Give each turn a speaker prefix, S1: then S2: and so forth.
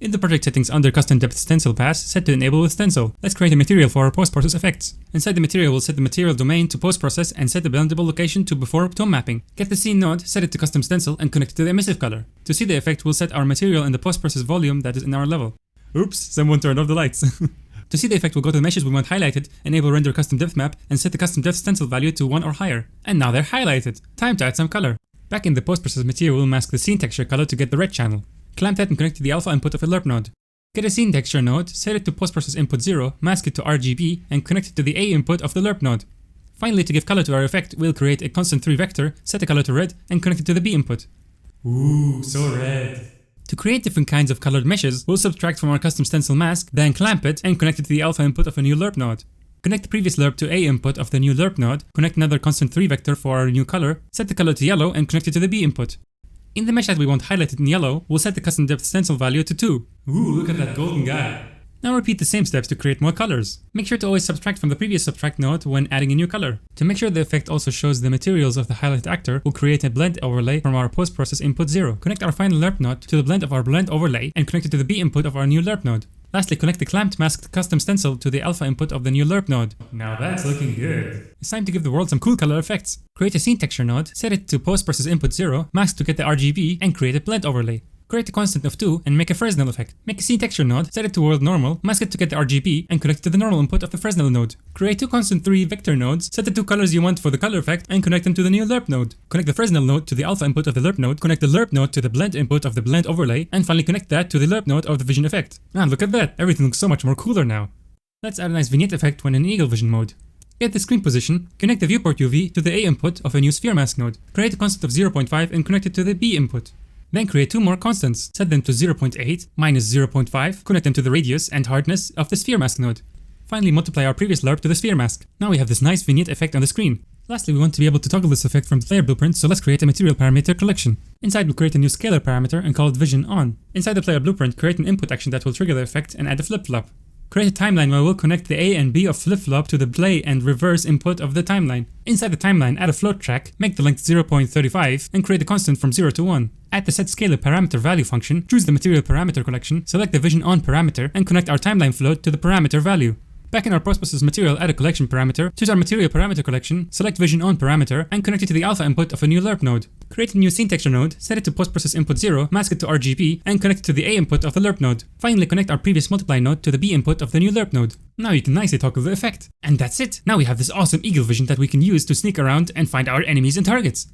S1: In the project settings under custom depth stencil pass, set to enable with stencil. Let's create a material for our post-process effects. Inside the material, we'll set the material domain to post-process and set the blendable location to before tone mapping. Get the scene node, set it to custom stencil and connect it to the emissive color. To see the effect, we'll set our material in the post-process volume that is in our level. Oops, someone turned off the lights. To see the effect, we'll go to the meshes we want highlighted, enable render custom depth map, and set the custom depth stencil value to 1 or higher. And now they're highlighted. Time to add some color. Back in the post-process material, we'll mask the scene texture color to get the red channel. Clamp that and connect to the alpha input of a lerp node. Get a scene texture node, set it to post-process input 0, mask it to RGB, and connect it to the A input of the lerp node. Finally, to give color to our effect, we'll create a constant 3 vector, set the color to red, and connect it to the B input. Ooh, so red. To create different kinds of colored meshes, we'll subtract from our custom stencil mask, then clamp it and connect it to the alpha input of a new lerp node. Connect the previous lerp to A input of the new lerp node, connect another constant 3 vector for our new color, set the color to yellow and connect it to the B input. In the mesh that we want highlighted in yellow, we'll set the custom depth stencil value to 2. Ooh, look at that golden guy. Now repeat the same steps to create more colors. Make sure to always subtract from the previous subtract node when adding a new color. To make sure the effect also shows the materials of the highlighted actor, we'll create a blend overlay from our post-process input 0. Connect our final lerp node to the blend of our blend overlay and connect it to the B input of our new lerp node. Lastly, connect the clamped masked custom stencil to the alpha input of the new lerp node. Now that's looking good. It's time to give the world some cool color effects. Create a scene texture node, set it to post-process input 0, mask to get the RGB, and create a blend overlay. Create a constant of 2 and make a Fresnel effect. Make a scene texture node, set it to world normal, mask it to get the RGB, and connect it to the normal input of the Fresnel node. Create 2 constant 3 vector nodes, set the 2 colors you want for the color effect, and connect them to the new lerp node. Connect the Fresnel node to the alpha input of the lerp node, connect the lerp node to the blend input of the blend overlay, and finally connect that to the lerp node of the vision effect. Ah, look at that, everything looks so much more cooler now. Let's add a nice vignette effect when in eagle vision mode. Get the screen position, connect the viewport UV to the A input of a new sphere mask node. Create a constant of 0.5 and connect it to the B input. Then create 2 more constants, set them to 0.8, minus 0.5, connect them to the radius and hardness of the sphere mask node. Finally multiply our previous lerp to the sphere mask. Now we have this nice vignette effect on the screen. Lastly, we want to be able to toggle this effect from the player blueprint, so let's create a material parameter collection. Inside we'll create a new scalar parameter and call it vision on. Inside the player blueprint, create an input action that will trigger the effect and add a flip-flop. Create a timeline where we'll connect the A and B of flip-flop to the play and reverse input of the timeline. Inside the timeline, add a float track, make the length 0.35, and create a constant from 0 to 1. Add the setScalar parameter value function, choose the material parameter collection, select the vision on parameter, and connect our timeline float to the parameter value. Back in our post-process material, add a collection parameter, choose our material parameter collection, select vision on parameter, and connect it to the alpha input of a new lerp node. Create a new scene texture node, set it to post-process input 0, mask it to RGB, and connect it to the A input of the lerp node. Finally, connect our previous multiply node to the B input of the new lerp node. Now you can nicely toggle the effect. And that's it! Now we have this awesome eagle vision that we can use to sneak around and find our enemies and targets.